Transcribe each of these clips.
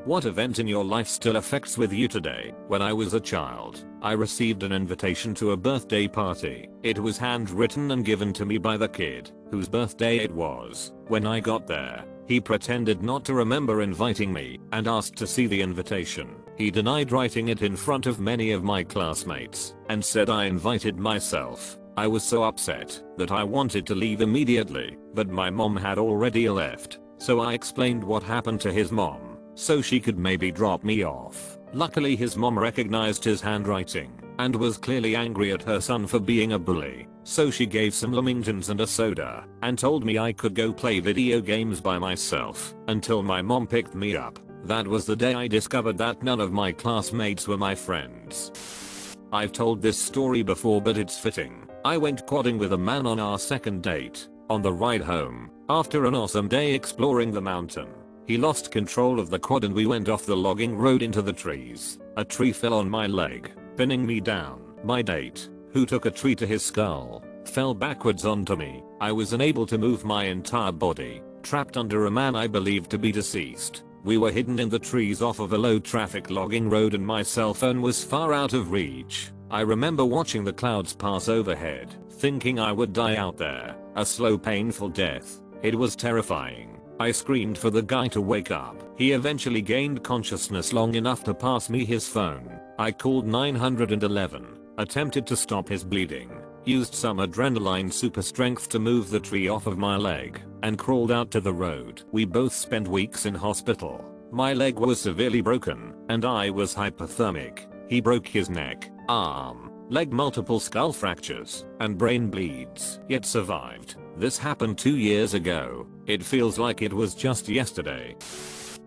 What event in your life still affects with you today? When I was a child, I received an invitation to a birthday party. It was handwritten and given to me by the kid whose birthday it was. When I got there, he pretended not to remember inviting me and asked to see the invitation. He denied writing it in front of many of my classmates and said I invited myself. I was so upset that I wanted to leave immediately, but my mom had already left. So I explained what happened to his mom, so she could maybe drop me off. Luckily his mom recognized his handwriting and was clearly angry at her son for being a bully. So she gave some lamingtons and a soda and told me I could go play video games by myself until my mom picked me up. That was the day I discovered that none of my classmates were my friends. I've told this story before, but it's fitting. I went quadding with a man on our second date. On the ride home, after an awesome day exploring the mountain, he lost control of the quad and we went off the logging road into the trees. A tree fell on my leg, pinning me down. My date, who took a tree to his skull, fell backwards onto me. I was unable to move my entire body, trapped under a man I believed to be deceased. We were hidden in the trees off of a low traffic logging road and my cell phone was far out of reach. I remember watching the clouds pass overhead, thinking I would die out there, a slow painful death. It was terrifying. I screamed for the guy to wake up. He eventually gained consciousness long enough to pass me his phone. I called 911, attempted to stop his bleeding, used some adrenaline super strength to move the tree off of my leg, and crawled out to the road. We both spent weeks in hospital. My leg was severely broken, and I was hypothermic. He broke his neck, arm, leg, multiple skull fractures, and brain bleeds, yet survived. This happened 2 years ago. It feels like it was just yesterday.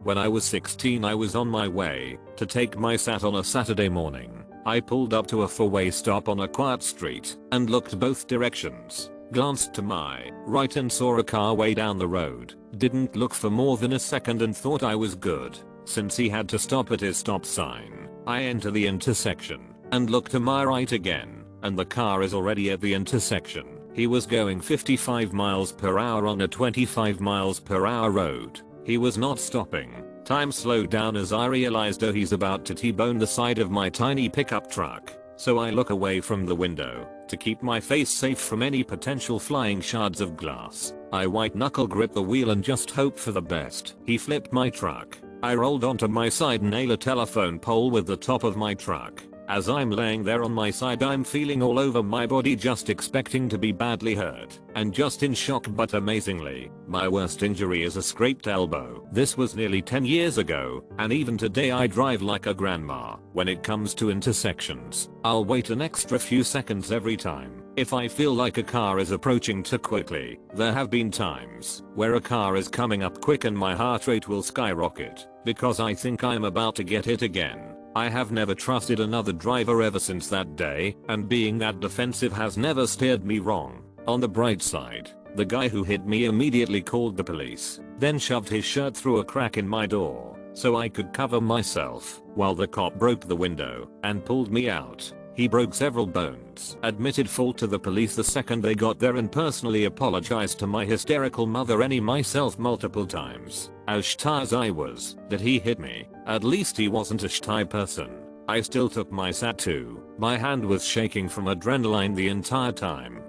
When I was 16 I was on my way to take my SAT on a Saturday morning. I pulled up to a four-way stop on a quiet street and looked both directions. Glanced to my right and saw a car way down the road. Didn't look for more than a second and thought I was good, since he had to stop at his stop sign. I enter the intersection and look to my right again, and the car is already at the intersection. He was going 55 miles per hour on a 25 miles per hour road. He was not stopping. Time slowed down as I realized he's about to T-bone the side of my tiny pickup truck. So I look away from the window to keep my face safe from any potential flying shards of glass. I white knuckle grip the wheel and just hope for the best. He flipped my truck. I rolled onto my side and nailed a telephone pole with the top of my truck. As I'm laying there on my side I'm feeling all over my body, just expecting to be badly hurt and just in shock, but amazingly, my worst injury is a scraped elbow. This was nearly 10 years ago, and even today I drive like a grandma. When it comes to intersections, I'll wait an extra few seconds every time if I feel like a car is approaching too quickly. There have been times where a car is coming up quick and my heart rate will skyrocket because I think I'm about to get hit again. I have never trusted another driver ever since that day, and being that defensive has never steered me wrong. On the bright side, the guy who hit me immediately called the police, then shoved his shirt through a crack in my door so I could cover myself, while the cop broke the window and pulled me out. He broke several bones, admitted fault to the police the second they got there, and personally apologized to my hysterical mother and myself multiple times. As shy as I was that he hit me, at least he wasn't a shy person. I still took my SAT too. My hand was shaking from adrenaline the entire time.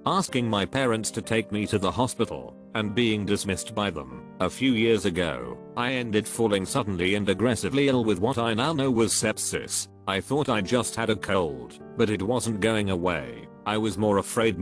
Asking my parents to take me to the hospital and being dismissed by them. A few years ago, I ended falling suddenly and aggressively ill with what I now know was sepsis. I thought I just had a cold, but it wasn't going away. I was more afraid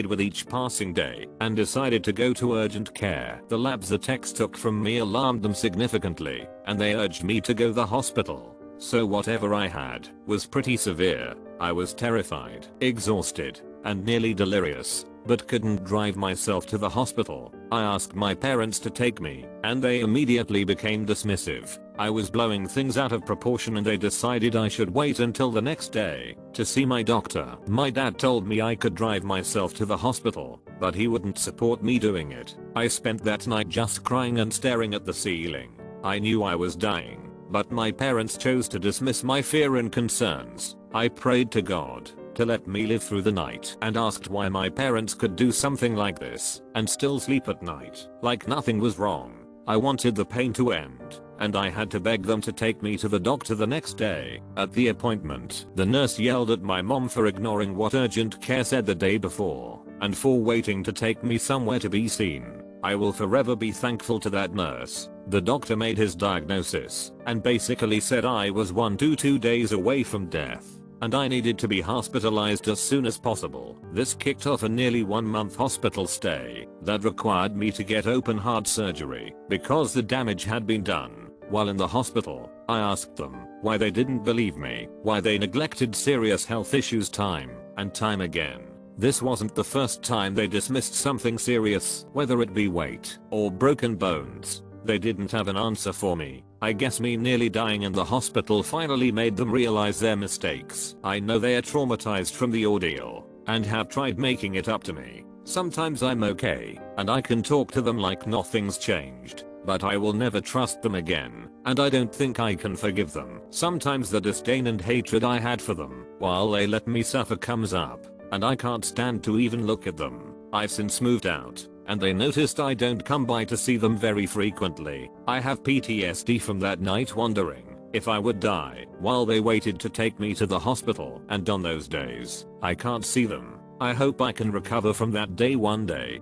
with each passing day and decided to go to urgent care. The labs the techs took from me alarmed them significantly, and they urged me to go to the hospital. So whatever I had was pretty severe. I was terrified, exhausted, and nearly delirious, but couldn't drive myself to the hospital. I asked my parents to take me, and they immediately became dismissive. I was blowing things out of proportion and they decided I should wait until the next day to see my doctor. My dad told me I could drive myself to the hospital, but he wouldn't support me doing it. I spent that night just crying and staring at the ceiling. I knew I was dying, but my parents chose to dismiss my fear and concerns. I prayed to God to let me live through the night and asked why my parents could do something like this and still sleep at night like nothing was wrong. I wanted the pain to end and I had to beg them to take me to the doctor the next day. At the appointment, the nurse yelled at my mom for ignoring what urgent care said the day before, and for waiting to take me somewhere to be seen. I will forever be thankful to that nurse. The doctor made his diagnosis, and basically said I was 1 to 2 days away from death, and I needed to be hospitalized as soon as possible. This kicked off a nearly 1-month hospital stay that required me to get open heart surgery because the damage had been done. While in the hospital, I asked them why they didn't believe me, why they neglected serious health issues time and time again. This wasn't the first time they dismissed something serious, whether it be weight or broken bones. They didn't have an answer for me. I guess me nearly dying in the hospital finally made them realize their mistakes. I know they are traumatized from the ordeal and have tried making it up to me. Sometimes I'm okay and I can talk to them like nothing's changed, but I will never trust them again, and I don't think I can forgive them. Sometimes the disdain and hatred I had for them while they let me suffer comes up, and I can't stand to even look at them. I've since moved out, and they noticed I don't come by to see them very frequently. I have PTSD from that night wondering if I would die while they waited to take me to the hospital, and on those days, I can't see them. I hope I can recover from that day one day.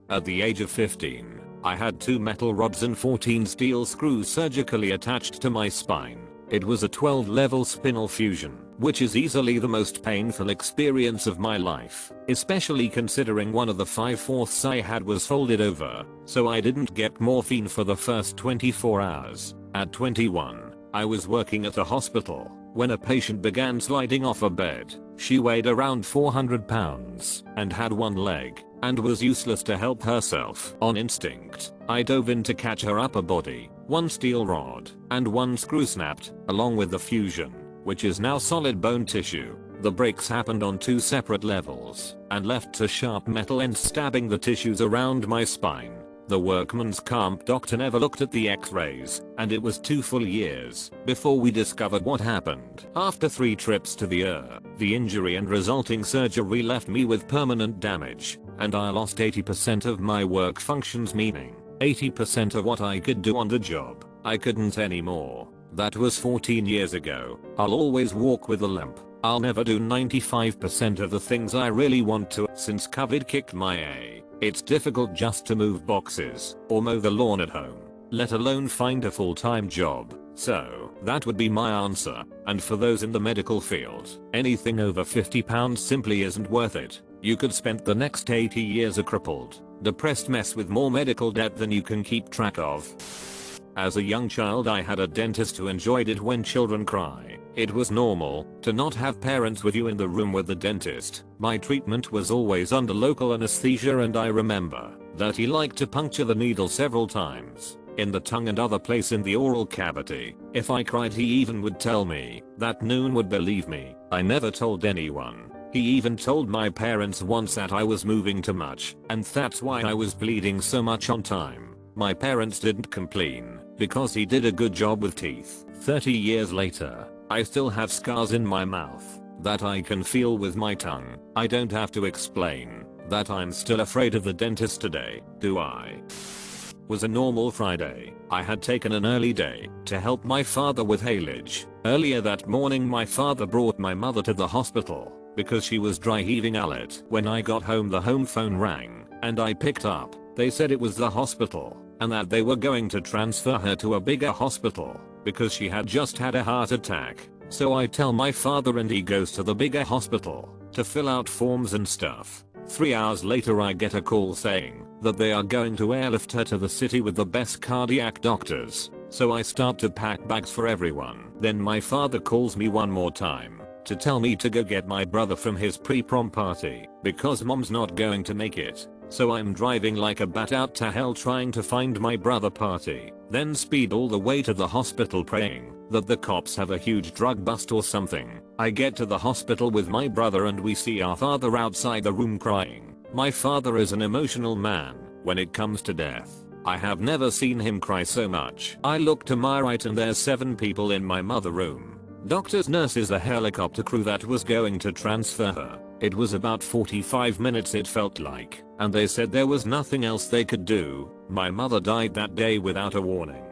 At the age of 15, I had 2 metal rods and 14 steel screws surgically attached to my spine. It was a 12-level spinal fusion, which is easily the most painful experience of my life, especially considering one of the 5/4 I had was folded over, so I didn't get morphine for the first 24 hours. At 21, I was working at a hospital when a patient began sliding off a bed. She weighed around 400 pounds and had one leg and was useless to help herself. On instinct, I dove in to catch her upper body. 1 steel rod and 1 screw snapped, along with the fusion, which is now solid bone tissue. The breaks happened on 2 separate levels and left a sharp metal end stabbing the tissues around my spine. The workman's comp doctor never looked at the x-rays, and it was 2 full years before we discovered what happened. After 3 trips to the ER, the injury and resulting surgery left me with permanent damage, and I lost 80% of my work functions, meaning 80% of what I could do on the job, I couldn't anymore. That was 14 years ago. I'll always walk with a limp. I'll never do 95% of the things I really want to since COVID kicked my A. It's difficult just to move boxes or mow the lawn at home, let alone find a full-time job. So that would be my answer. And for those in the medical field, anything over £50 simply isn't worth it. You could spend the next 80 years a crippled, depressed mess with more medical debt than you can keep track of. As a young child, I had a dentist who enjoyed it when children cry. It was normal to not have parents with you in the room with the dentist. My treatment was always under local anesthesia, and I remember that he liked to puncture the needle several times in the tongue and other place in the oral cavity. If I cried, he even would tell me that no one would believe me. I never told anyone. He even told my parents once that I was moving too much, and that's why I was bleeding so much on time. My parents didn't complain because he did a good job with teeth. 30 years later, I still have scars in my mouth that I can feel with my tongue. I don't have to explain that I'm still afraid of the dentist today, do I? Was a normal Friday. I had taken an early day to help my father with haylage. Earlier that morning, my father brought my mother to the hospital because she was dry heaving out. When I got home, the home phone rang and I picked up. They said it was the hospital and that they were going to transfer her to a bigger hospital because she had just had a heart attack. So I tell my father and he goes to the bigger hospital to fill out forms and stuff. 3 hours later, I get a call saying that they are going to airlift her to the city with the best cardiac doctors. So I start to pack bags for everyone. Then my father calls me one more time to tell me to go get my brother from his pre-prom party because mom's not going to make it. So I'm driving like a bat out to hell trying to find my brother party, then speed all the way to the hospital praying that the cops have a huge drug bust or something. I get to the hospital with my brother and we see our father outside the room crying. My father is an emotional man when it comes to death. I have never seen him cry so much. I look to my right and there's 7 people in my mother room. Doctors, nurses, a helicopter crew that was going to transfer her. It was about 45 minutes it felt like, and they said there was nothing else they could do. My mother died that day without a warning.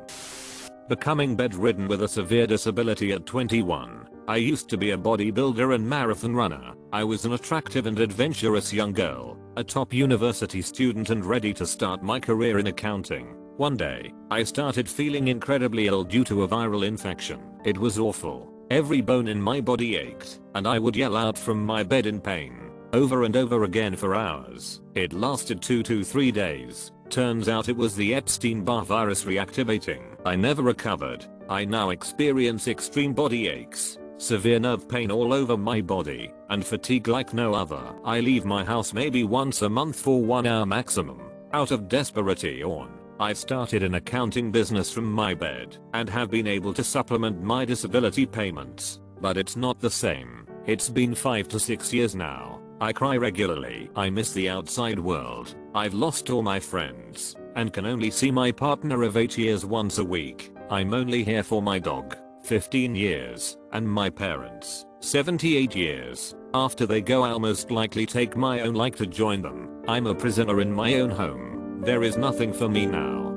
Becoming bedridden with a severe disability at 21. I used to be a bodybuilder and marathon runner. I was an attractive and adventurous young girl, a top university student and ready to start my career in accounting. One day, I started feeling incredibly ill due to a viral infection. It was awful. Every bone in my body ached, and I would yell out from my bed in pain, over and over again for hours. It lasted 2 to 3 days. Turns out it was the Epstein-Barr virus reactivating. I never recovered. I now experience extreme body aches, severe nerve pain all over my body, and fatigue like no other. I leave my house maybe once a month for 1 hour maximum, out of desperation. I've started an accounting business from my bed, and have been able to supplement my disability payments, but it's not the same. It's been 5 to 6 years now. I cry regularly. I miss the outside world. I've lost all my friends, and can only see my partner of 8 years once a week. I'm only here for my dog, 15 years, and my parents, 78 years. After they go, I'll most likely take my own life to join them. I'm a prisoner in my own home. There is nothing for me now.